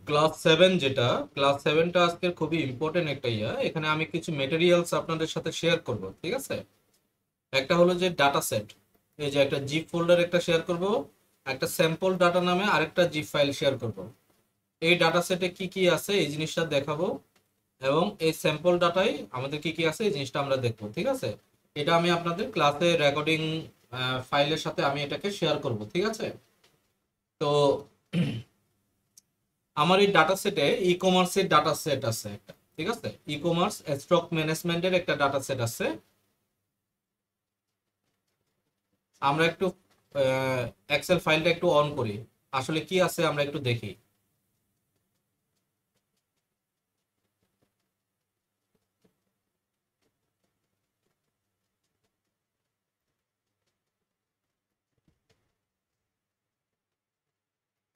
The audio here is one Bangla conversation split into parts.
ক্লাস 7 যেটা, ক্লাস 7টা আজকের খুবই ইম্পর্টেন্ট একটা এখানে আমি কিছু মেটেরিয়ালস আপনাদের সাথে শেয়ার করব, ঠিক আছে? একটা হলো যে ডাটা সেট, এই যে একটা জিপ ফোল্ডার একটা শেয়ার করব, একটা স্যাম্পল ডাটা নামে আরেকটা জিপ ফাইল শেয়ার করব। এই ডাটা সেটে কি কি আছে এই জিনিসটা দেখাবো, এবং এই স্যাম্পল ডাটায় আমাদের কি কি আছে এই জিনিসটা আমরা দেখবো, ঠিক আছে? এটা আমি আপনাদের ক্লাসে রেকর্ডিং ফাইলের সাথে আমি এটাকে শেয়ার করব, ঠিক আছে? তো আমার এই ডাটা সেটে ই কমার্সের ডাটা সেট আছে একটা, ঠিক আছে? ই কমার্স স্টক ম্যানেজমেন্টের একটা ডাটা সেট আছে। আমরা একটু এক্সেল ফাইলটা একটু অন করি, আসলে কি আছে আমরা একটু দেখি।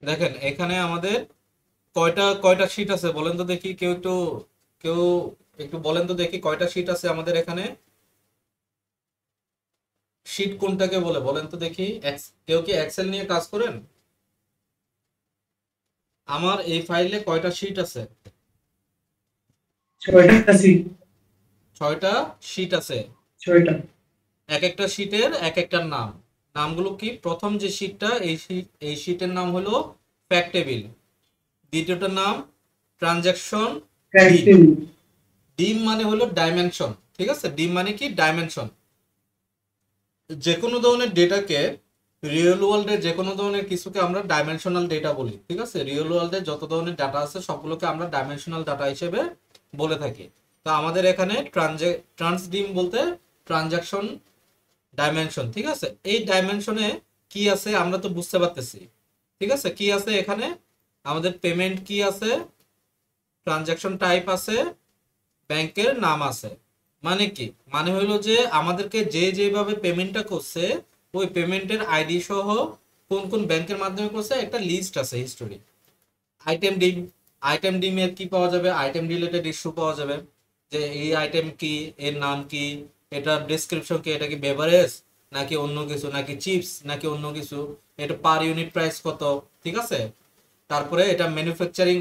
দেখেন এখানে আমাদের কয়টা কয়টা শীট আছে বলেন তো দেখি, কেউ একটু বলেন তো দেখি কয়টা শীট আছে আমাদের এখানে। শীট কোনটাকে বলে বলেন তো দেখি, কেউ কি এক্সেল নিয়ে কাজ করেন? আমার এই ফাইলে কয়টা শীট আছে? ছয়টা সিট। 6টা শীট আছে। ছয়টা। এক একটা শীটের এক একটার নাম। নামগুলো কি? প্রথম যে শীটটা এই শীটের নাম হলো ফ্যাক্ট টেবিল। দ্বিতীয়টার নাম ট্রানজাকশন ডিম। ফ্যাক্টরি। ডিম মানে হলো ডাইমেনশন, ঠিক আছে? ডিম মানে কি? ডাইমেনশন। যে কোনো ধরনের ডেটাকে, রিয়েল ওয়ার্ল্ডের যে কোনো ধরনের কিছুকে আমরা ডাইমেনশনাল ডেটা বলি, ঠিক আছে? রিয়েল ওয়ার্ল্ডে যত ধরনের ডাটা আছে সবগুলোকে আমরা ডাইমেনশনাল ডাটা হিসেবে বলে থাকি। তো আমাদের এখানে ট্রান্সডিম বলতে ট্রানজাকশন ডাইমেনশন, ঠিক আছে? এই ডাইমেনশনে কি আছে আমরা তো বুঝতে পারতেছি, ঠিক আছে? কি আছে এখানে? আমাদের পেমেন্ট কি আছে, ট্রানজাকশন টাইপ আছে, ব্যাংকের নাম আছে। মানে কি? মানে হলো যে আমাদেরকে যে যেভাবে পেমেন্টটা করছে ওই পেমেন্টের আইডি সহ কোন কোন ব্যাংকের মাধ্যমে করছে একটা লিস্ট আছে, হিস্টোরি। আইটেম ডিম, আইটেম ডিমের কি পাওয়া যাবে? আইটেম রিলেটেড ইস্যু পাওয়া যাবে, যে এই আইটেম কি, এর নাম কি, এটার ডেসক্রিপশন কি, এটা কি বেভারেজ নাকি অন্য কিছু, নাকি চিপস নাকি অন্য কিছু, এটা পার ইউনিট প্রাইস কত, ঠিক আছে? তারপরে এটা ম্যানুফ্যাকচারিং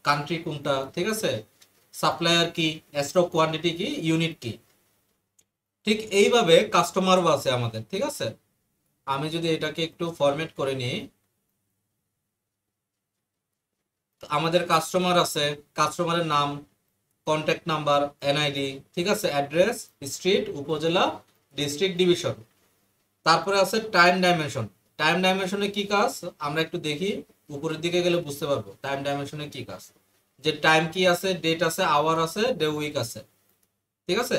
কান্ট্রি কোনটা, ঠিক আছে? সাপ্লায়ার কি, স্টক কোয়ান্টিটি কি, ইউনিট কি। ঠিক এইভাবে কাস্টমারও আছে আমাদের, ঠিক আছে? আমি যদি এটাকে একটু ফরম্যাট করে নিই, আমাদের কাস্টমার আছে, কাস্টমারের নাম, কন্ট্যাক্ট নাম্বার, এনআইডি, ঠিক আছে? অ্যাড্রেস, স্ট্রিট, উপজেলা, ডিস্ট্রিক্ট, ডিভিশন। তারপরে আছে টাইম ডাইমেনশন। টাইম ডাইমেনশনে কি কাজ আমরা একটু দেখি, উপরের দিকে গেলে বুঝতে পারবো টাইম ডাইমেনশনে কি কাজ। যে টাইম কি আছে, ডেট আছে, আওয়ার আছে, ডে উইক আছে, ঠিক আছে?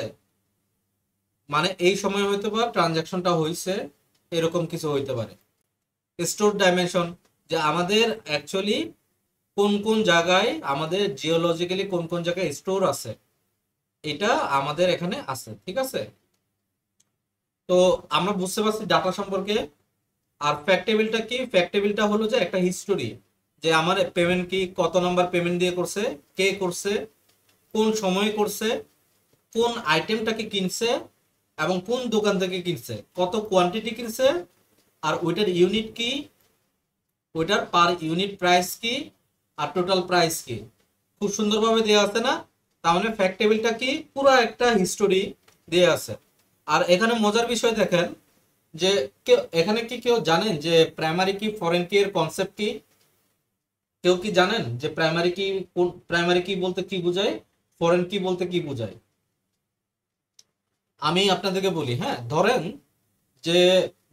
মানে এই সময় হয়তো বা ট্রানজাকশনটা হয়েছে, এরকম কিছু হইতে পারে। স্টোর ডাইমেনশন, যে আমাদের অ্যাকচুয়ালি কোন কোন জায়গায়, আমাদের জিওলজিক্যালি কোন কোন জায়গায় স্টোর আছে, এটা আমাদের এখানে আছে, ঠিক আছে? তো আমরা বুঝতে পারছি ডাটা সম্পর্কে। আর ফ্যাক্ট টেবিলটা কি? ফ্যাক্ট টেবিলটা হলো যে একটা হিস্টোরি, যে আমার পেমেন্ট কি, কত নাম্বার পেমেন্ট দিয়ে করছে, কে করছে, কোন সময় করছে, কোন আইটেমটাকে কিনছে, এবং কোন দোকান থেকে কিনছে, কত কোয়ান্টিটি কিনছে, আর ওইটার ইউনিট কি, ওইটার পার ইউনিট প্রাইস কি, আর টোটাল প্রাইস কি। খুব সুন্দরভাবে দেওয়া আছে না? তার মানে ফ্যাক্ট টেবিলটা কি, পুরো একটা হিস্টোরি দেওয়া আছে। আর এখানে মজার বিষয় দেখেন, যে কেউ এখানে কি কেউ জানেন যে প্রাইমারি কি ফরেন কি এর কনসেপ্ট কি? কেউ কি জানেন যে প্রাইমারি কি, প্রাইমারি কি বলতে কি বোঝায়, ফরেন কি বলতে কি বোঝায়? আমি আপনাদেরকে বলি, হ্যাঁ। যে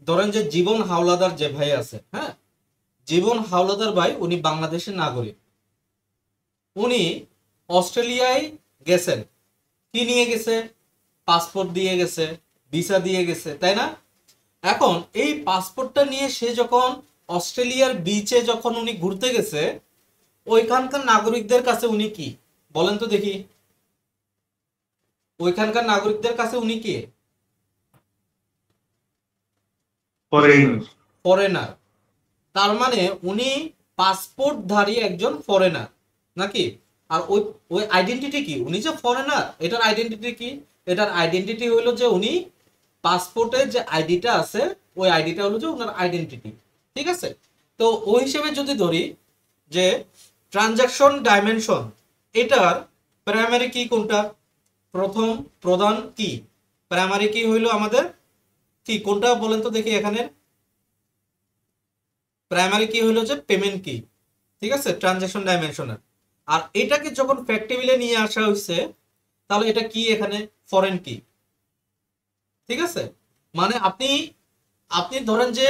ধরেন যে জীবন হাওলাদার যে ভাই আছে, হ্যাঁ, জীবন হাওলাদার ভাই উনি বাংলাদেশের নাগরিক। উনি অস্ট্রেলিয়ায় গেছেন, কি নিয়ে গেছে? পাসপোর্ট দিয়ে গেছে, ভিসা দিয়ে গেছে, তাই না? এখন এই পাসপোর্টটা নিয়ে সে যখন অস্ট্রেলিয়ার বিচে যখন উনি ঘুরতে গেছে, ওইখানকার নাগরিকদের কাছে উনি কি বলেন তো দেখি? ওইখানকার নাগরিকদের কাছে উনি কি? ফরেনার। ফরেনার। তার মানে উনি পাসপোর্টধারী একজন ফরেনার, নাকি? আর ওই ওই আইডেন্টিটি কি? উনি যে ফরেনার, এটার আইডেন্টিটি কি? এটার আইডেন্টিটি হলো যে উনি পাসপোর্টে যে আইডিটা আছে, ওই আইডিটা হলো যে ওনার আইডেন্টিটি। ঠিক আছে। তো ওই হিসেবে যদি ধরি যে ট্রানজাকশন ডাইমেনশন, এটার প্রাইমারি কি কোনটা? প্রথম প্রধান কি প্রাইমারি কি হইলো আমাদের কি কোনটা বলেন তো দেখি, এখানে প্রাইমারি কি হইলো যে পেমেন্ট কি, ঠিক আছে, ট্রানজাকশন ডাইমেনশনের। আর এটাকে যখন ফ্যাক্ট টেবিলে নিয়ে আসা হয়েছে, তাহলে এটা কি এখানে ফরেন কি, ঠিক আছে। মানে আপনি আপনি ধরেন যে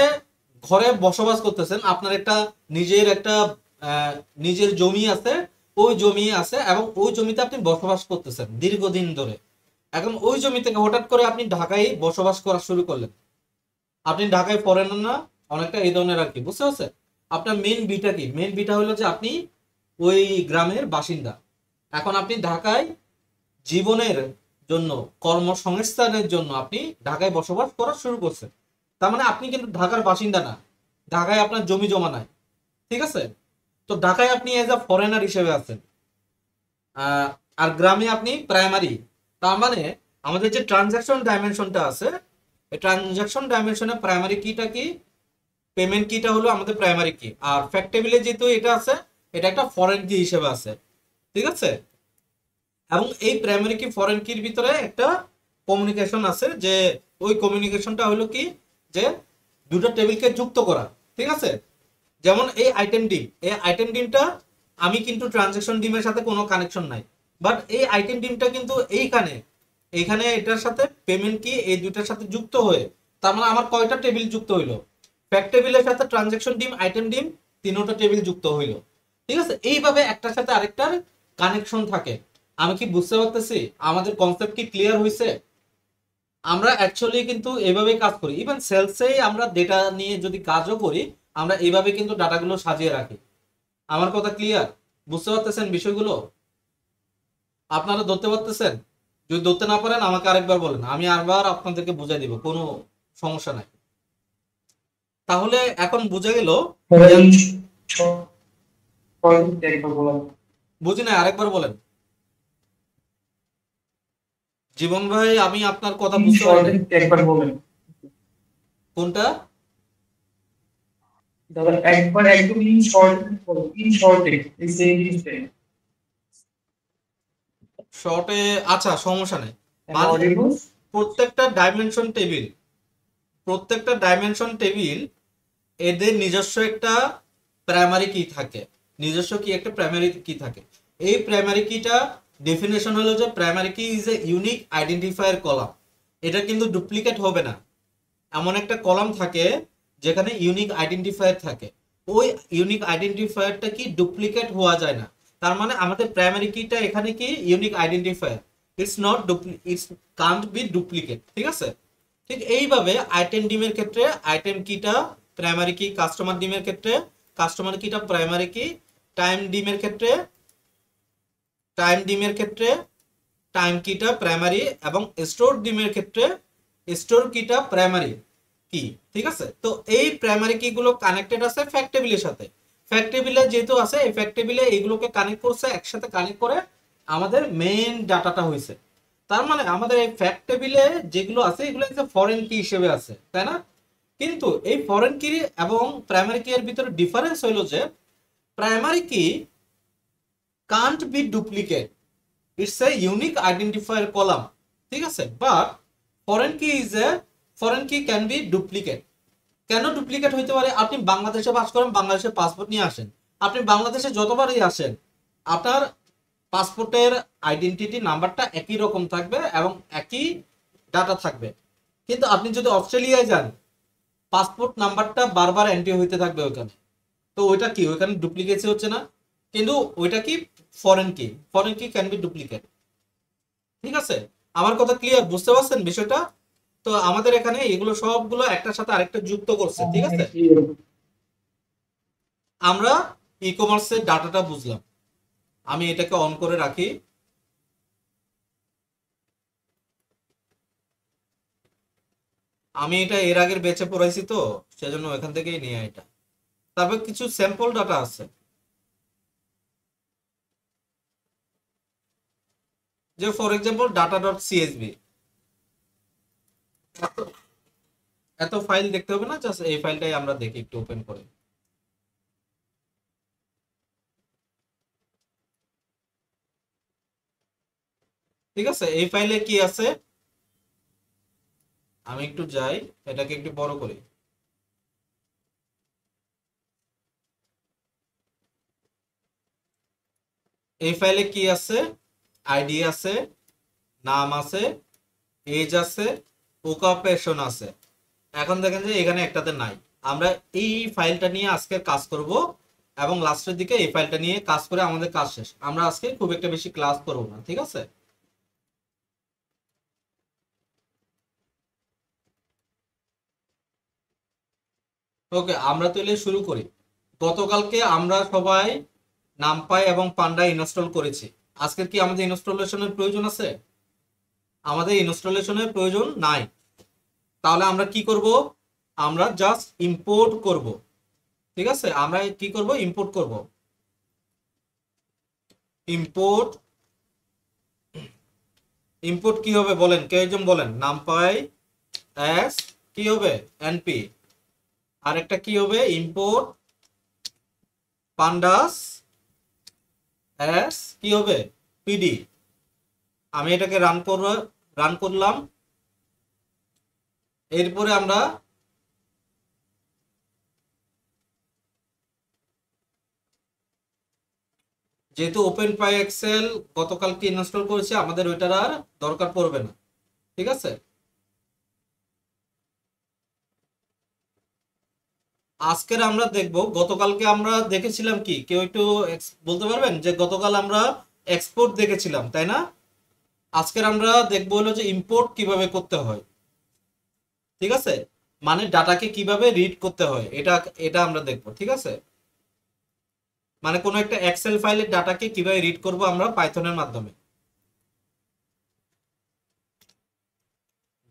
ঘরে বসবাস করতেছেন, আপনার একটা নিজের একটা নিজের জমি আছে, ওই জমি আছে এবং ওই জমিতে আপনি বসবাস করতেছেন দীর্ঘদিন ধরে। এখন ওই জমি থেকে হঠাৎ করে আপনি ঢাকায় বসবাস করা শুরু করলেন, আপনি ঢাকায় ফরেনার না, অনেকটা এই ধরনের আর কি, বুঝতে পারছেন। আপনার মেন বিটা কি? মেন বিটা হলো যে আপনি ওই গ্রামের বাসিন্দা। এখন আপনি ঢাকায় জীবনের জন্য, কর্মসংস্থানের জন্য আপনি ঢাকায় বসবাস করা শুরু করছেন। তার মানে আপনি কিন্তু ঢাকার বাসিন্দা না, ঢাকায় আপনার জমি জমা নাই, ঠিক আছে। তো ঢাকায় আপনি এজ আ ফরেনার হিসেবে আছেন, আর গ্রামে আপনি প্রাইমারি। তার মানে আমাদের যে ট্রানজাকশন ডাইমেনশনটা আছে, এই ট্রানজাকশন ডাইমেনশনে প্রাইমারি কিটা কি? পেমেন্ট কিটা হলো আমাদের প্রাইমারি কি। আর ফ্যাক্ট টেবিলে যেহেতু এটা আছে, এটা একটা ফরেন কি হিসেবে আছে, ঠিক আছে। এবং এই প্রাইমারি কি ফরেন কির ভিতরে একটা কমিউনিকেশন আছে, যে ওই কমিউনিকেশনটা হলো কি, যে দুটো টেবিলকে যুক্ত করা, ঠিক আছে। যেমন এই আইটেম ডিম, এই আইটেম ডিমটা আমি কিন্তু ট্রানজাকশন ডিমের সাথে কোনো কানেকশন নাই, বাট এই আইটেম ডিমটা কিন্তু এইখানে এটার সাথে পেমেন্ট কি এই দুইটার সাথে যুক্ত হয়ে, তার মানে আমার কয়টা টেবিল যুক্ত হইলো? ফ্যাক্ট টেবিলের সাথে ট্রানজাকশন ডিম, আইটেম ডিম, তিনটা টেবিল যুক্ত হইলো, ঠিক আছে। এইভাবে একটার সাথে আরেকটার কানেকশন থাকে। আমি কি বুঝতে পারতেছি? আমাদের কনসেপ্ট কি ক্লিয়ার হয়েছে? আমরা অ্যাকচুয়ালি কিন্তু এইভাবে কাজ করি, ইভেন সেলসে আমরা ডেটা নিয়ে যদি কাজও করি, আমরা এইভাবে কিন্তু ডাটাগুলো সাজিয়ে রাখি। আমার কথা ক্লিয়ার? বুঝতে পারতেছেন বিষয়গুলো? আপনারা ধরতে পারতেছেন? যদি ধরতে না পারেন আমাকে আরেকবার বলেন, আমি আরবার আপনাদেরকে বুঝাই দিব, কোনো সমস্যা নাই। তাহলে এখন বুঝা গেল যে, বুঝি না, আরেকবার বলেন। জীবন ভাই, আমি আপনার কথা বুঝতে পারি নাই। একবার বলেন কোনটা? দাদা, একবার একদম ইন শর্ট বলুন, ইন শর্টে এই সেম জিনিসটা শর্টে? আচ্ছা, সমস্যা নেই। এন্ড মানে অডিবল। প্রত্যেকটা ডাইমেনশন টেবিল, প্রত্যেকটা ডাইমেনশন টেবিল এদের নিজস্ব একটা প্রাইমারি কি থাকে, নিজস্ব কি একটা প্রাইমারি কি থাকে। এই প্রাইমারি কিটা ডেফিনেশন হলো যে প্রাইমারি কি is a unique identifier column. এটা কিন্তু ডুপ্লিকেট হবে না। এমন একটা কলাম থাকে যেখানে ইউনিক আইডেন্টিফায়ার থাকে, ওই ইউনিক আইডেন্টিফায়ারটা কি ডুপ্লিকেট হওয়া যায় না। তার মানে আমাদের প্রাইমারি কিটা এখানে কি unique identifier, it's not it's can't be duplicate, ঠিক আছে। ঠিক এইভাবে আইটেম ডিমের ক্ষেত্রে আইটেম কিটা প্রাইমারি কি, কাস্টমার ডিমের ক্ষেত্রে কাস্টমার কিটা প্রাইমারি কি, টাইম ডিমের ক্ষেত্রে টাইম ডিমের ক্ষেত্রে টাইম কিটা প্রাইমারি, এবং স্টোর ডিমের ক্ষেত্রে স্টোর কিটা প্রাইমারি কি, ঠিক আছে। তো এই প্রাইমারি কি গুলো কানেক্টেড আছে ফ্যাক্ট টেবিলের সাথে। ফ্যাক্ট টেবিলে যেহেতু আছে, এই ফ্যাক্ট টেবিলে এইগুলোকে কানেক্ট করছে, একসাথে কানেক্ট করে আমাদের মেইন ডাটাটা হয়েছে। তার মানে আমাদের এই ফ্যাক্ট টেবিলে যেগুলো আছে এগুলো একটা ফরেন কি হিসেবে আছে, তাই না? কিন্তু এই ফরেন কি এবং প্রাইমারি কি এর ভিতরে ডিফারেন্স হইলো যে প্রাইমারি কি can't be duplicate, it's a unique identifier column, ঠিক আছে। বাট ফরেন কি ক্যান বি ডুপ্লিকেট। কেন ডুপ্লিকেট হইতে পারে? আপনি বাংলাদেশে বাস করেন, বাংলাদেশের পাসপোর্ট নিয়ে আসেন, আপনি বাংলাদেশে যতবারই আসেন আপনার পাসপোর্টের আইডেন্টিটি নাম্বারটা একই রকম থাকবে এবং একই ডাটা থাকবে। কিন্তু আপনি যদি অস্ট্রেলিয়ায় যান, পাসপোর্ট নাম্বারটা বারবার এন্ট্রি হইতে থাকবে ওইখানে। তো ওইটা কি, ওইখানে ডুপ্লিকেসি হচ্ছে না? কিন্তু ওইটা কি ফরেন কি ক্যান বি ডুপ্লিকেট, ঠিক আছে। আমার কথা ক্লিয়ার? বুঝতে পারছেন বিষয়টা? তো আমাদের এখানে এগুলো সবগুলো একটার সাথে আরেকটা যুক্ত করছে, ঠিক আছে। আমরা ই কমার্সের ডাটাটা বুঝলাম। আমি এটাকে অন করে রাখি। আমি এটা এর আগের ব্যাচে পড়াইছি, তো সেজন্য এখান থেকেই নিয়ে এটা। তারপর কিছু স্যাম্পল ডাটা আছে, যে for example data dot CSV. এত ফাইল দেখতে হবে না, জাস্ট এই ফাইলটাই আমরা দেখি একটু ওপেন করে। ঠিক আছে, এই ফাইলে কি আছে আমি একটু যাই, এটাকে একটু বড় করি। এই ফাইলে কি আছে, আইডি আছে, নাম আছে, এজ আছে, ওকুপেশন আছে। এখন দেখেন যে এখানে একটাতে নাই। আমরা এই ফাইলটা নিয়ে আজকে কাজ করব এবং লাস্টের দিকে এই ফাইলটা নিয়ে কাজ করে আমাদের কাজ শেষ। আমরা আজকে খুব একটা বেশি ক্লাস করব না, ঠিক আছে। ওকে, আমরা তাহলে শুরু করি। গতকালকে আমরা সবাই নামপাই এবং পান্ডা ইনস্টল করেছি। আজকের কি আমাদের ইনস্টলেশনের প্রয়োজন আছে? আমাদের ইনস্টলেশনের প্রয়োজন নাই। তাহলে আমরা কি করব? আমরা জাস্ট ইম্পোর্ট করব। ঠিক আছে, আমরা কি করব? ইম্পোর্ট করব। ইম্পোর্ট ইম্পোর্ট কি হবে বলেন, কেউ একজন বলেন। নামপাই এস কি হবে? এনপি। আরেকটা কি হবে? ইম্পোর্ট পান্ডাস এস কি হবে? পিডি। আমি এটাকে রান করলাম। এরপরে আমরা যেহেতু ওপেন পাই এক্সেল গতকালকে ইনস্টল করেছি, আমাদের ওইটার আর দরকার পড়বে না। ঠিক আছে, আজকের আমরা দেখব। গতকালকে আমরা দেখেছিলাম কি, কেউ একটু বলতে পারবেন যে গতকাল আমরা এক্সপোর্ট দেখেছিলাম, তাই না? আজকের আমরা দেখবো হলো যে ইম্পোর্ট কিভাবে করতে হয়। ঠিক আছে, মানে ডাটাকে কিভাবে রিড করতে হয়, এটা এটা আমরা দেখবো। ঠিক আছে, মানে কোনো একটা এক্সেল ফাইলের ডাটাকে কিভাবে রিড করব আমরা পাইথনের মাধ্যমে।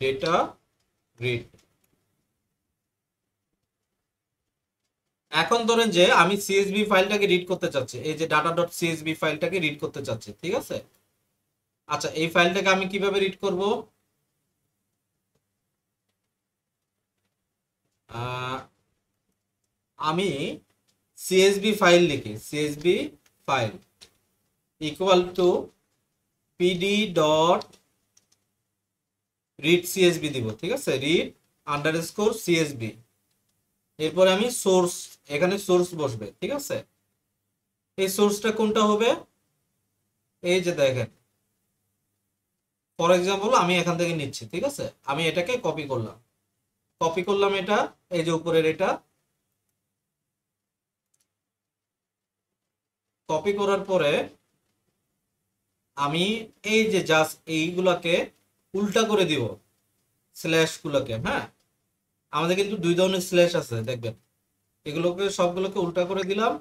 Data read. এখন ধরেন যে আমি সিএসভি ফাইলটাকে রিড করতে চাচ্ছি, এই যে ডাটা ডট সিএসভি ফাইলটাকে রিড করতে চাচ্ছি। ঠিক আছে, আচ্ছা এই ফাইলটাকে আমি কিভাবে রিড করব? আমি সিএসভি ফাইল লিখি, CSV file equal to PD dot read CSB দিব। ঠিক আছে, রিড আন্ডারস্কোর সিএসবি। এরপরে আমি সোর্স, এখানে সোর্স বসবে। ঠিক আছে, এই সোর্সটা কোনটা হবে? এই যে দেখেন, ফর এক্সাম্পল আমি এখান থেকে নিচ্ছি। ঠিক আছে, আমি এটাকে কপি করলাম এটা, এই যে উপরের এটা কপি করার পরে আমি এই যে জাস্ট এইগুলাকে উল্টা করে দিব, স্ল্যাশ গুলোকে। হ্যাঁ, আমাদের কিন্তু দুই ধরনের স্ল্যাশ আছে দেখবেন, এগুলোকে সবগুলোকে উল্টা করে দিলাম।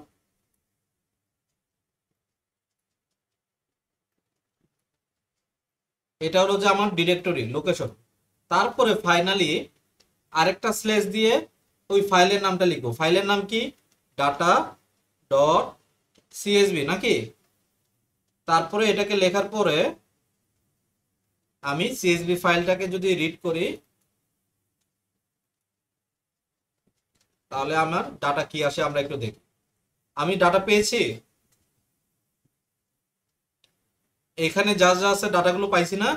এটা হলো যে আমার ডিরেক্টরি লোকেশন। তারপরে ফাইনালি আরেকটা স্ল্যাশ দিয়ে ওই ফাইলের নামটা লিখবো। ফাইলের নাম কি? ডাটা ডট সিএসবি নাকি? তারপরে এটাকে লেখার পরে আমি সিএসবি ফাইলটাকে যদি রিড করি তাহলে আমার ডাটা কি আসে আমরা একটু দেখি। আমি ডাটা পেয়েছি, এখানে যা যা আছে ডাটাগুলো পাইছি না?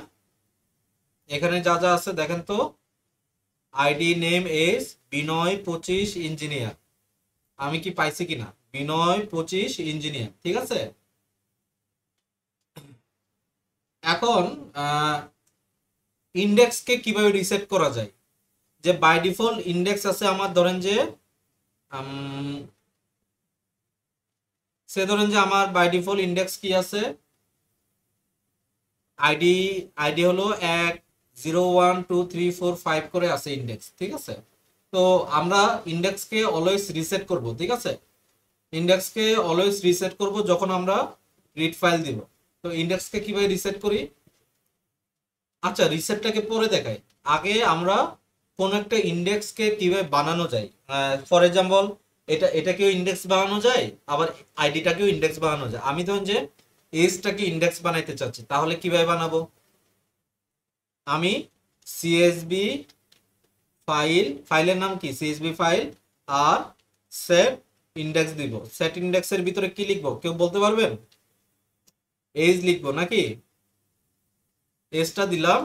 এখানে যা যা আছে দেখেন তো, আইডি নেম এজ বিনয় 25 ইঞ্জিনিয়ার। আমি কি পাইছি কিনা? বিনয় 25 ইঞ্জিনিয়ার। ঠিক আছে, এখন ইন্ডেক্সকে কিভাবে রিসেট করা যায়? যে বাই ডিফল্ট ইন্ডেক্স আছে আমার, ধরেন যে ধরেন যে আমার বাই ডিফল্ট ইন্ডেক্স কি আছে? আইডি আইডি হলো 1 0 1 2 3 4 5 করে আছে ইন্ডেক্স। ঠিক আছে, তো আমরা ইন্ডেক্সকে অলওয়েজ রিসেট করব। ঠিক আছে, ইন্ডেক্সকে অলওয়েজ রিসেট করব যখন আমরা রিড ফাইল দিব। তো ইন্ডেক্সকে কিভাবে রিসেট করি? আচ্ছা রিসেটটাকে পরে দেখাই, আগে আমরা কোন একটা ইন্ডেক্সকে কিভাবে বানানো যায়। ফর এক্সাম্পল এটাকেও ইন্ডেক্স বানানো যায়, আবার আইডিটাকেও ইন্ডেক্স বানানো যায়। আমি ধরুন যে এজটাকে ইন্ডেক্স বানাইতে চাচ্ছি, তাহলে কিভাবে বানাবো? আমি সিএসবি ফাইলের নাম কি সিএসভি ফাইল, আর সেট ইন্ডেক্স দিব। সেট ইন্ডেক্সের ভিতরে কি লিখবো কেউ বলতে পারবেন? এজ লিখবো নাকি? এজটা দিলাম,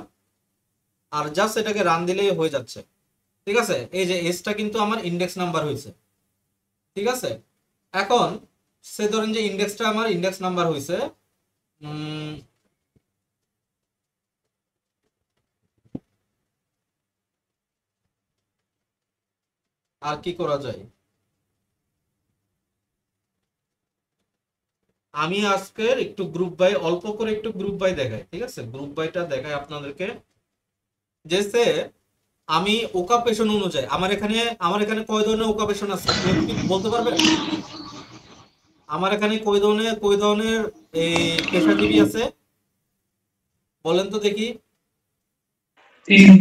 আর জাস্ট এটাকে রান দিলেই হয়ে যাচ্ছে। ঠিক আছে, এই যে এজটা কিন্তু আমার ইন্ডেক্স নাম্বার হয়েছে। ঠিক আছে, এখন সে ধরেন যে ইন্ডেক্সটা আমার ইন্ডেক্স নাম্বার হয়েছে, আর কি করা যায়? আমি আজকের একটু গ্রুপ বাই অল্প করে একটু গ্রুপ বাই দেখাই। ঠিক আছে, গ্রুপ বাইটা দেখাই আপনাদেরকে। যেসে আমি ওকাপেশন অনুযায়ী আমার এখানে কয় ধরনের ওকাপেশন আছে কেউ কি বলতে পারবেন? আমার এখানে কয় ধরনের এই পেশাজীবী আছে বলেন তো দেখি। তিন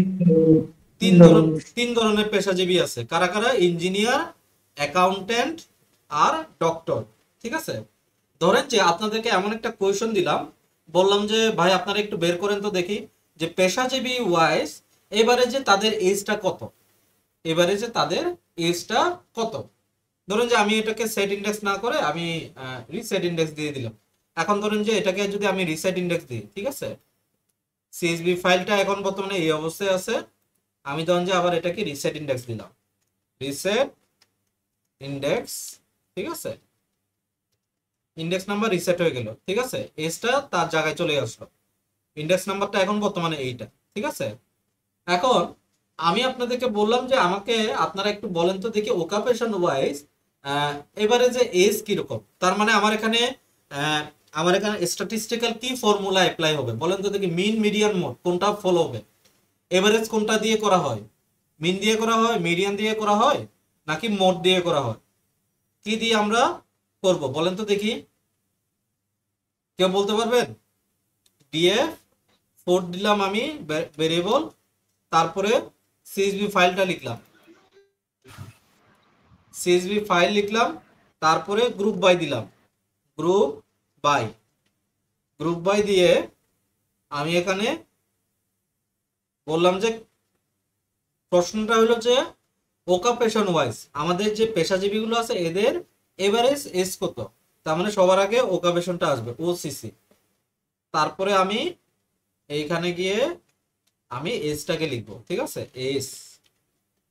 তিন ধরন। ধরন তিন ধরনের পেশাজীবী আছে। কারা কারা? ইঞ্জিনিয়ার, অ্যাকাউন্টেন্ট আর ডক্টর। ঠিক আছে, ধরেন যে আপনাদেরকে এমন একটা কোয়েশন দিলাম, বললাম যে ভাই আপনারা একটু বের করেন তো দেখি যে পেশাজীবী ওয়াইজ এবারে যে তাদের এজটা কত, এবারে যে তাদের এজটা কত। ধরুন যে আমি এটাকে সেট ইন্ডেক্স না করে আমি রিসেট ইন্ডেক্স দিয়ে দিলাম। এখন ধরুন যে এটাকে যদি আমি রিসেট ইন্ডেক্স দিই, ঠিক আছে, সিএসভি ফাইলটা এখন বর্তমানে এই অবস্থায় আছে। আমি ধরুন যে আবার এটাকে রিসেট ইন্ডেক্স দিলাম, রিসেট ইন্ডেক্স। ঠিক আছে, ইন্ডেক্স নাম্বার রিসেট হয়ে গেল। ঠিক আছে, এজটা তার জায়গায় চলে আসলো, ইন্ডেক্স নাম্বারটা এখন বর্তমানে এইটা। ঠিক আছে, এখন আমি আপনাদেরকে বললাম যে আমাকে আপনারা একটু বলেন তো দেখি ওকাপেশন ওয়াইজ এবারে যে এজ কিরকম। তার মানে আমার এখানে স্ট্যাটিস্টিক্যাল কি ফর্মুলা অ্যাপ্লাই হবে বলেন তো দেখি। মিন, মিডিয়ান, মোড কোনটা ফলো হবে? এভারেজ কোনটা দিয়ে করা হয়? মিন দিয়ে করা হয়, মিডিয়ান দিয়ে করা হয়, নাকি মোড দিয়ে করা হয়? কি দিয়ে আমরা করব বলেন তো দেখি, কেউ বলতে পারবেন? ডিএফ 4 দিলাম আমি ভেরিয়েবল, তারপরে সিএসভি ফাইলটা লিখলাম, সিএসভি ফাইল লিখলাম, তারপরে গ্রুপ বাই দিলাম, গ্রুপ বাই। গ্রুপ বাই দিয়ে আমি এখানে বললাম যে প্রশ্নটা হলো যে ওকাপেশন ওয়াইজ আমাদের যে পেশাজীবীগুলো আছে এদের এভারেজ এজ কত। তার মানে সবার আগে ওকাপেশনটা আসবে, ওসিসি। তারপরে আমি এইখানে গিয়ে আমি এজটাকে লিখবো। ঠিক আছে,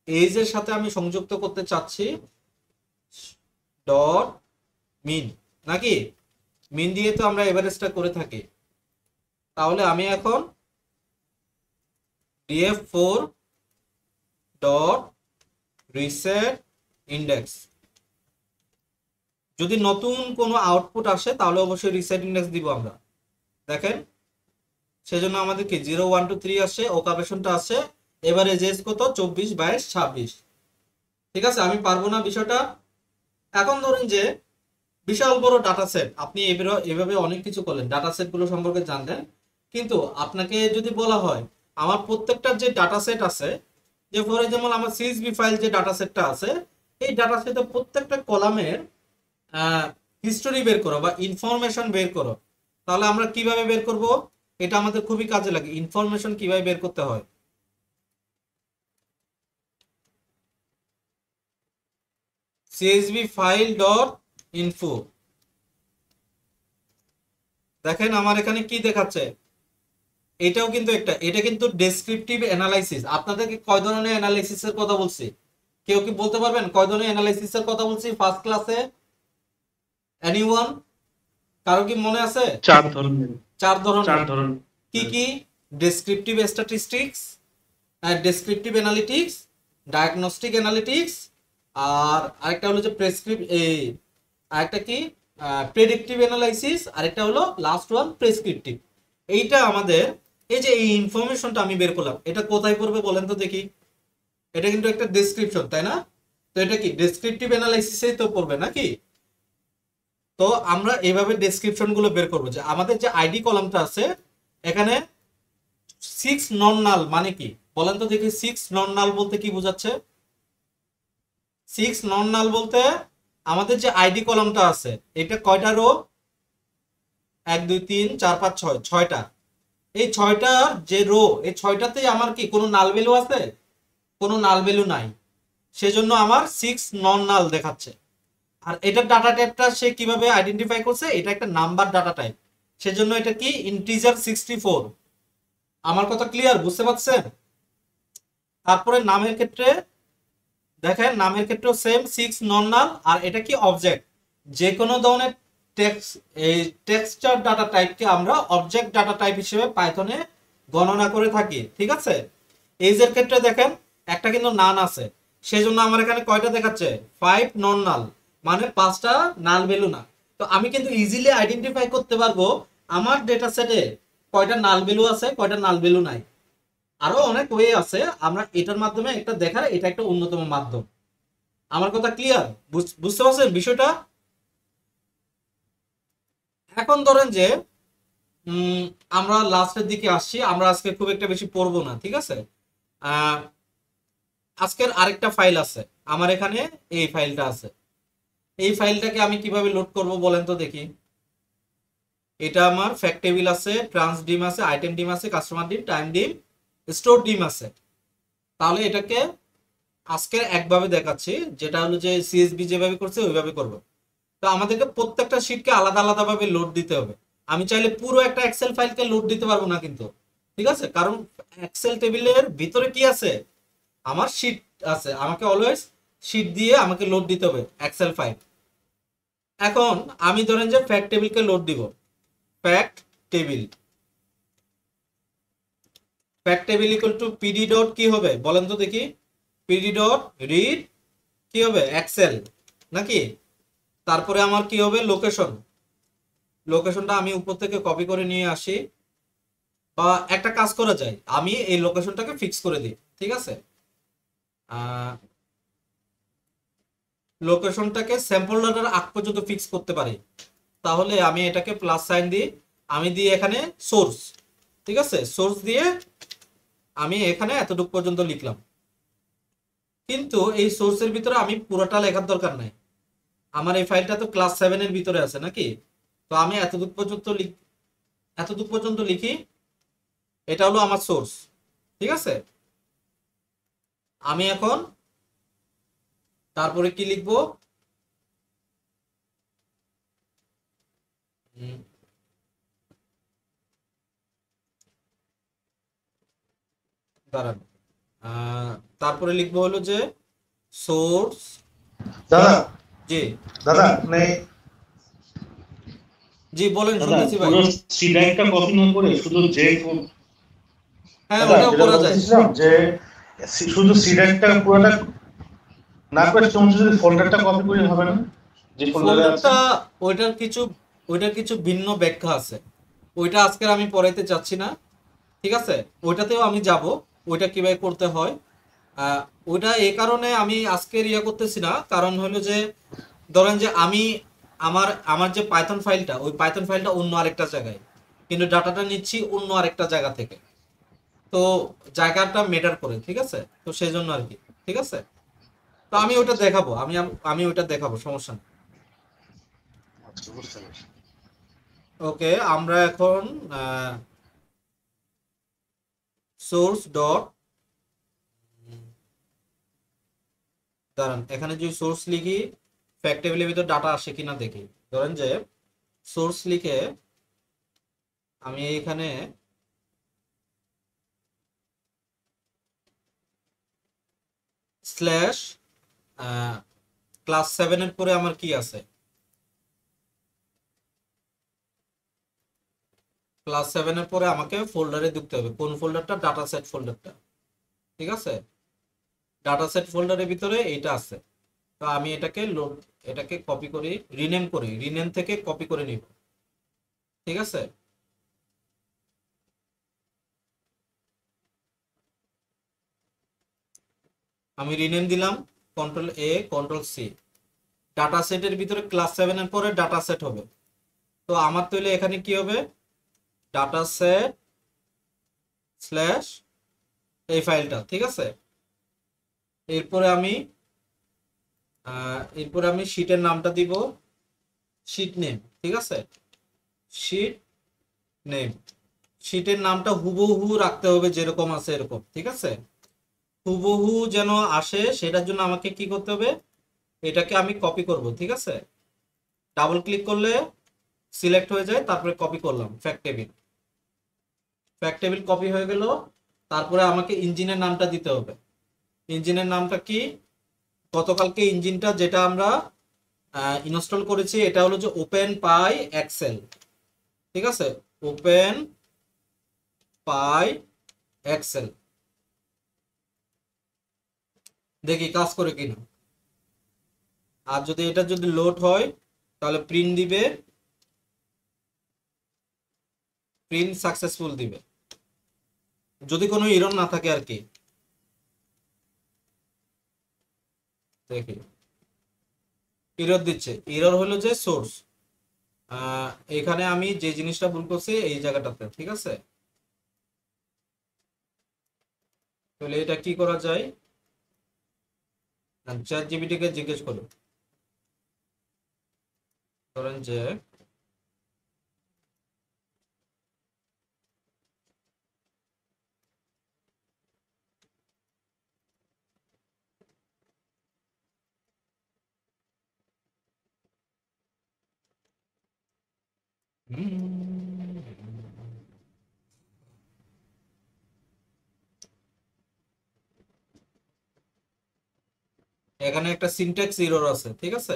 এজের সাথে আমি সংযুক্ত করতে চাচ্ছি ডট মিন, নাকি? মিন দিয়ে তো আমরা এভারেজটা করে থাকি। তাহলে আমি এখন df4 ডট রিসেট ইন্ডেক্স, যদি নতুন কোনো আউটপুট আসে তাহলে অবশ্যই রিসেট ইন্ডেক্স দিব আমরা। দেখেন, সেজন্য আমাদের কি 0 1 2 3 আসছে, ওকাপেশনটা আসছে, এবারে এজ কত 24 22 26। ঠিক আছে, আমি পারবো না বিষয়টা। এখন ধরুন যে বিশাল বড় ডাটা সেট, আপনি এভাবে অনেক কিছু করলেন, ডাটা সেট গুলো সম্পর্কে জানলেন, কিন্তু আপনাকে যদি বলা হয় আমার প্রত্যেকটার যে ডাটা সেট আছে, যে ফর এক্সাম্পল আমার সিএসভি ফাইল যে ডাটা সেটটা আছে, এই ডাটা সেটের প্রত্যেকটা কলামের হিস্টোরি বের করো বা ইনফরমেশন বের করো, তাহলে আমরা কিভাবে বের করব? এটা আমাদের খুবই কাজে লাগে। ইনফরমেশন কিভাবে বের করতে হয়, সিএসভি ফাইল ডট ইনফো। দেখেন আমার এখানে কি দেখাচ্ছে, এটাও কিন্তু এটা কিন্তু ডেসক্রিপটিভ অ্যানালাইসিস। আপনাদেরকে কয় ধরনের অ্যানালাইসিসের কথা বলছি কেউ কি বলতে পারবেন? কয় ধরনের অ্যানালাইসিসের কথা বলছি ফার্স্ট ক্লাসে? এনিওয়ান, কারো কি মনে আছে? 4 ধরনের। 4 ধরনের। 4 ধরন। কি কি? Descriptive statistics, descriptive analytics, diagnostic analytics, আর আরেকটা হলো যে আরেকটা কি প্রেডিক্টিভ অ্যানালাইসিস, আরেকটা হলো লাস্ট ওয়ান প্রেসক্রিপটিভ। এইটা আমাদের এই যে এই ইনফরমেশনটা আমি বের করলাম, এটা কোথায় পড়বে বলেন তো দেখি? এটা কিন্তু একটা ডেসক্রিপশন, তাই না? তো এটা কি ডেসক্রিপটিভ অ্যানালাইসিসেই তো পড়বে নাকি? তো আমরা এইভাবে ডেসক্রিপশন গুলো বের করবো যে আমাদের যে আইডি কলামটা আছে এখানে 6 নন নাল মানে কি বলেন তো দেখি। 6 নন নাল বলতে কি বোঝাচ্ছে? 6 নন নাল বলতে আমাদের যে আইডি কলামটা আছে এটা কয়টা রো? 1 2 3 4 5 6, 6টা। এই 6টার যে রো, এই 6টাতেই আমার কি কোনো নাল ভ্যালু আছে? কোনো নাল ভ্যালু নাই, সেজন্য আমার 6 নন নাল দেখাচ্ছে। আর এটার ডাটা টাইপটা সে কিভাবে আইডেন্টিফাই করছে, এটা একটা নাম্বার ডাটা টাইপ, সেজন্য এটা কি ইন্টিজার 64। আমার কথা ক্লিয়ার, বুঝতে পারছেন? তারপরে নামের ক্ষেত্রে দেখেন, নামের ক্ষেত্রেও সেম 6 নন নাল, আর এটা কি অবজেক্ট। যে কোনো ধরনের টেক্সট, এই টেক্সচার ডাটা টাইপকে আমরা অবজেক্ট ডাটা টাইপ হিসেবে পাইথনে গণনা করে থাকি, ঠিক আছে। এইজের ক্ষেত্রে দেখেন একটা কিন্তু নান আছে, সেজন্য আমার এখানে কয়টা দেখাচ্ছে 5 নন নাল, মানে 5টা নাল ভ্যালু না। তো আমি কিন্তু ইজিলি আইডেন্টিফাই করতে পারবো আমার ডেটা সেটে কয়টা নাল ভ্যালু আছে, কয়টা নাল ভ্যালু নাই। আরো অনেক ওয়ে আছে, আমরা এটার মাধ্যমে একটা দেখার, এটা একটা অন্যতম মাধ্যম। আমার কথা ক্লিয়ার, বুঝতে পারছেন বিষয়টা? এখন ধরেন যে আমরা লাস্টের দিকে আসছি, আমরা আজকে খুব একটা বেশি পড়বো না, ঠিক আছে। আজকের আরেকটা ফাইল আছে আমার এখানে, এই ফাইলটা আছে। এই ফাইলটাকে আমি কিভাবে লোড করব বলেন তো দেখি। এটা আমার ফ্যাক্ট টেবিল আছে, ট্রান্স ডিম আছে, আইটেম ডিম আছে, কাস্টমার ডিম, টাইম ডিম, স্টোর ডিম আছে। তাহলে এটাকে আজকের একভাবে দেখাচ্ছি, যেটা হলো যে সিএসবি যেভাবে করছে ওইভাবে করবো। তো আমাদেরকে প্রত্যেকটা শিটকে আলাদা আলাদা ভাবে লোড দিতে হবে। আমি চাইলে পুরো একটা এক্সেল ফাইলকে লোড দিতে পারবো না কিন্তু, ঠিক আছে, কারণ এক্সেল টেবিলের ভিতরে কি আছে, আমার শিট আছে, আমাকে অলওয়েজ শিট দিয়ে আমাকে লোড দিতে হবে এক্সেল ফাইল। এখন আমি ধরেন যে ফ্যাক্ট টেবিলকে লোড দিব, fact table, fact table equal to PD dot কি হবে বলেন তো দেখি, পিডি ডট রিড কি হবে এক্সেল নাকি। তারপরে আমার কি হবে লোকেশন, লোকেশনটা আমি উপর থেকে কপি করে নিয়ে আসি, বা একটা কাজ করা যায়, আমি এই লোকেশনটাকে ফিক্স করে দিই, ঠিক আছে। লোকেশনটাকে স্যাম্পল ডাটার আগ পর্যন্ত ফিক্স করতে পারি। তাহলে আমি এটাকে প্লাস সাইন দিই, আমি দিই এখানে সোর্স, ঠিক আছে, সোর্স দিয়ে আমি এখানে এতটুকু পর্যন্ত লিখলাম। কিন্তু এই সোর্সের ভিতরে আমি পুরোটা লেখার দরকার নাই, আমার এই ফাইলটা তো ক্লাস 7 এর ভিতরে আছে নাকি। তো আমি এতটুকু পর্যন্ত লিখি, এটা হলো আমার সোর্স, ঠিক আছে। আমি এখন তারপরে কি লিখবো, দাঁড়ান, তারপরে লিখবো হলো যে সোর্স। দাদা জি দাদা মানে জি বলেন, দাদা শুনতেছি ভাই। পুরো সিডাইটা কপি না করে শুধু যে হ্যাঁ দাদা ওটাও যেটা করা যায়। বলতেছিলাম যে শুধু সিডাইটা পুরোটা না করে তুমি যদি ফোল্ডারটা কপি করে হবে না, যে ফোল্ডারে আছে ফোল্ডারটা, ওইটার কিছু ওইটার কিছু ভিন্ন ব্যাখ্যা আছে, ওইটা আজকে আমি পড়াইতে চাচ্ছি না, ঠিক আছে। ওইটাতেও আমি যাব, ওইটা কিভাবে করতে হয়। আহ, ওইটা এই কারণে আমি আজকের ইয়ে করতেছি না, কারণ হলো যে ধরেন যে আমি আমার আমার যে পাইথন ফাইলটা, ওই পাইথন ফাইলটা অন্য আরেকটা জায়গায়, কিন্তু ডাটাটা নিচ্ছি অন্য আরেকটা জায়গা থেকে। তো জায়গাটা মেটার করে, ঠিক আছে, তো সেই জন্য আর কি, ঠিক আছে। তো আমি ওটা দেখাবো, আমি ওটা দেখাবো, সমস্যা নেই। আচ্ছা বুঝতে পারছি। ওকে, আমরা এখন সোর্স ডট, দাঁড়ান এখানে যদি সোর্স লিখি ফ্যাক্ট টেবিলের ভিতর ডাটা আসে কিনা দেখি। ধরেন যে সোর্স লিখে আমি এখানে স্ল্যাশ ক্লাস 7 এর পরে আমার কি আছে, ক্লাস 7 এর পরে আমাকে ফোল্ডারে ঢুকতে হবে, কোন ফোল্ডারটা, ডাটা সেট ফোল্ডারটা, ঠিক আছে। ডাটা সেট ফোল্ডারের ভিতরে এইটা আছে। তো আমি এটাকে কপি করি, রিনেম থেকে কপি করে নিব, ঠিক আছে। আমি রিনেম দিলাম, কন্ট্রোল এ কন্ট্রোল সি, ডাটা সেটের ভিতরে ক্লাস 7 এর পরে ডাটা সেট হবে। তো আমার তাহলে এখানে কি হবে, ডাটা সেট স্ল্যাশ এই ফাইলটা, ঠিক আছে। এরপরে আমি শীটের নামটা দিব শীট নেম, ঠিক আছে, শীট নেম। শীটের নামটা হুবহু রাখতে হবে যেরকম আছে এরকম, ঠিক আছে। হুবহু যেন আসে সেটার জন্য আমাকে কি করতে হবে, এটাকে আমি কপি করব, ঠিক আছে। ডাবল ক্লিক করলে সিলেক্ট হয়ে যায়, তারপরে কপি করলাম fact table. Fact table copy হয়ে গেল। তারপরে আমাকে ইঞ্জিনের নামটা দিতে হবে। ইঞ্জিনের নামটা কি, গতকালকে ইঞ্জিনটা যেটা আমরা ইনস্টল করেছি এটা হলো যে ওপেন পাই এক্সেল, ঠিক আছে। ওপেন পাই এক্সেল, দেখি কাজ করে কিনা। আর যদি এটা যদি লোড হয় তাহলে প্রিন্ট দিবে, প্রিন্ট সাকসেসফুল দিবে, যদি কোনো এরর না থাকে আর কি। দেখি এরর দিচ্ছে, এরর হলো যে সোর্স। এখানে আমি যে জিনিসটা ভুল করছি এই জায়গাটাতে, ঠিক আছে। তাহলে এটা কি করা যায়, চ্যাট জিপিটি কে জিজ্ঞেস করো, ধরেন যে এখানে একটা সিনট্যাক্স এরর আছে, ঠিক আছে।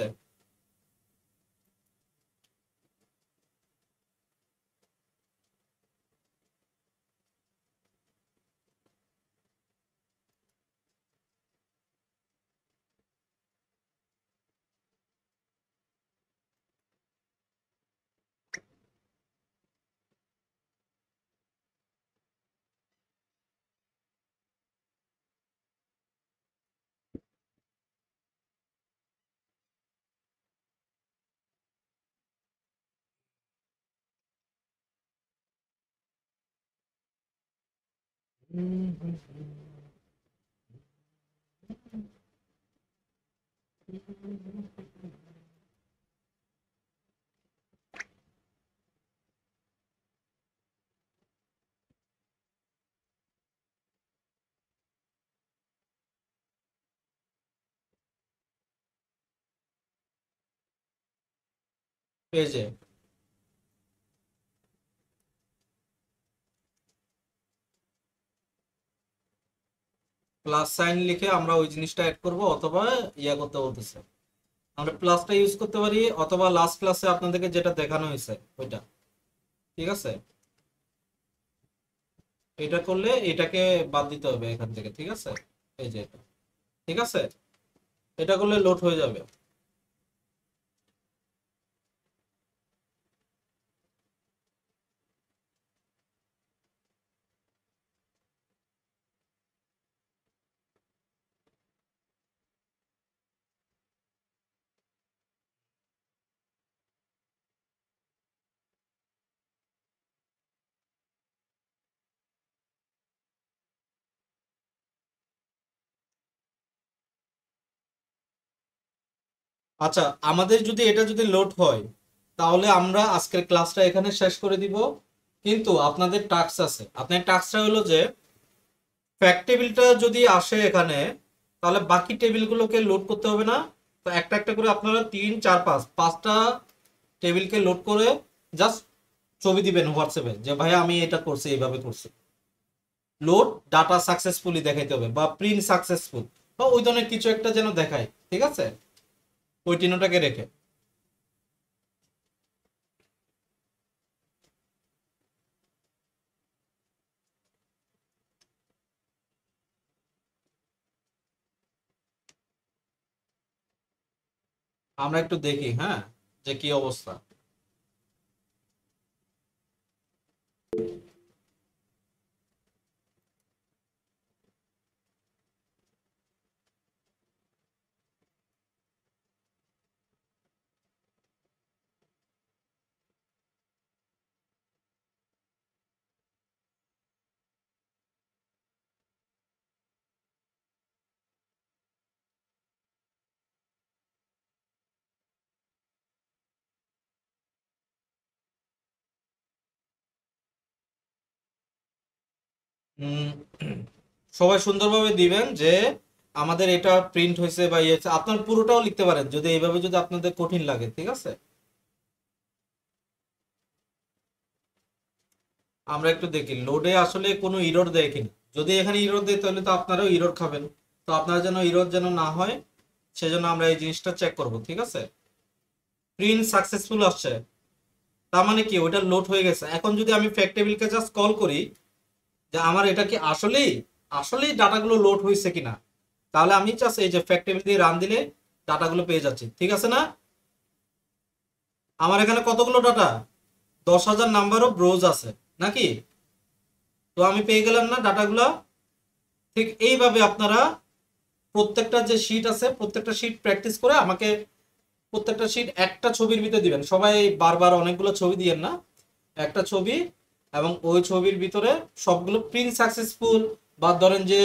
এই যে প্লাস সাইন লিখে আমরা ওই জিনিসটা অ্যাড করব, অথবা ইয়া করতে বলতেছে, আমরা প্লাসটা ইউজ করতে পারি, অথবা লাস্ট ক্লাসে আপনাদেরকে যেটা দেখানো হয়েছে ওইটা, ঠিক আছে। এটা করলে এটাকে বাদ দিতে হবে এখান থেকে, ঠিক আছে। এই যে এটা, ঠিক আছে, এটা করলে লোড হয়ে যাবে। আচ্ছা, আমাদের যদি এটা যদি লোড হয় তাহলে আমরা আজকের ক্লাসটা এখানে শেষ করে দিব। কিন্তু আপনাদের টাস্ক আছে, আপনার টাস্কটা হলো যে ফ্যাক্ট টেবিলটা যদি আসে এখানে, তাহলে বাকি টেবিলগুলোকে লোড করতে হবে না। তো একটা একটা করে আপনারা 3 4 5 5টা টেবিলকে লোড করে জাস্ট ছবি দিবেন হোয়াটসঅ্যাপে যে ভাই আমি এটা করছি, এইভাবে করছি। লোড ডাটা সাকসেসফুলি দেখাইতে হবে, বা প্রিন্ট সাকসেসফুল, বা ওই ধরনের কিছু একটা যেন দেখায়, ঠিক আছে, ওই চিহ্নটাকে রেখে। আমরা একটু দেখি, হ্যাঁ, যে কি অবস্থা। উম, সবাই সুন্দরভাবে দিবেন যে আমাদের এটা প্রিন্ট হয়েছে বা ইয়ে হয়েছে। আপনার পুরোটাও লিখতে পারেন যদি এইভাবে যদি আপনাদের কঠিন লাগে, ঠিক আছে। আমরা একটু দেখি লোডে আসলে কোনো ইরর দেয় কিনা। যদি এখানে ইরর দেয় তাহলে তো আপনারাও ইরর খাবেন। তো আপনারা যেন ইরর যেন না হয় সেজন্য আমরা এই জিনিসটা চেক করব, ঠিক আছে। প্রিন্ট সাকসেসফুল আসছে, তার মানে কি ওটা লোড হয়ে গেছে। এখন যদি আমি ফ্যাক্ট টেবিলকে জাস্ট কল করি যে আমার এটা কি আসলেই আসলেই ডাটাগুলো লোড হয়েছে কিনা, তাহলে আমি জাস্ট এই যে ফ্যাক্ট টেবিল দিয়ে রান দিলে ডাটাগুলো পেয়ে যাচ্ছি, ঠিক আছে না। আমার এখানে কতগুলো ডাটা, 10,000 নাম্বারও ব্রোজ আছে নাকি। তো আমি পেয়ে গেলাম না ডাটাগুলো। ঠিক এইভাবে আপনারা প্রত্যেকটা যে শিট আছে প্রত্যেকটা শিট প্র্যাকটিস করে আমাকে প্রত্যেকটা শিট একটা ছবির ভিতরে দিবেন। সবাই বারবার অনেকগুলো ছবি দিয়েন না, একটা ছবি, এবং ওই ছবির ভিতরে সবগুলো প্রিন্ট সাকসেসফুল বা ধরেন যে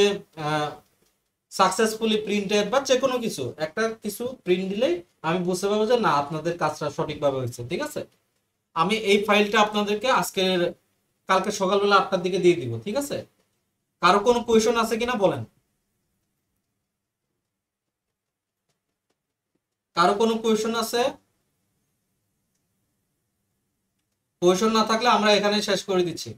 সাকসেসফুলি প্রিন্টেড বা যে কোনো কিছু একটা কিছু প্রিন্ট দিলেই আমি বুঝতে পারবো যে না আপনাদের কাজটা সঠিকভাবে হয়েছে, ঠিক আছে। আমি এই ফাইলটা আপনাদেরকে কালকে সকালবেলা 8টার দিকে দিয়ে দিব, ঠিক আছে। কারো কোনো কোয়েশন আছে কিনা বলেন, কারো কোনো কোয়েশন আছে? কোয়েশন না থাকলে আমরা এখানে শেষ করে দিচ্ছি।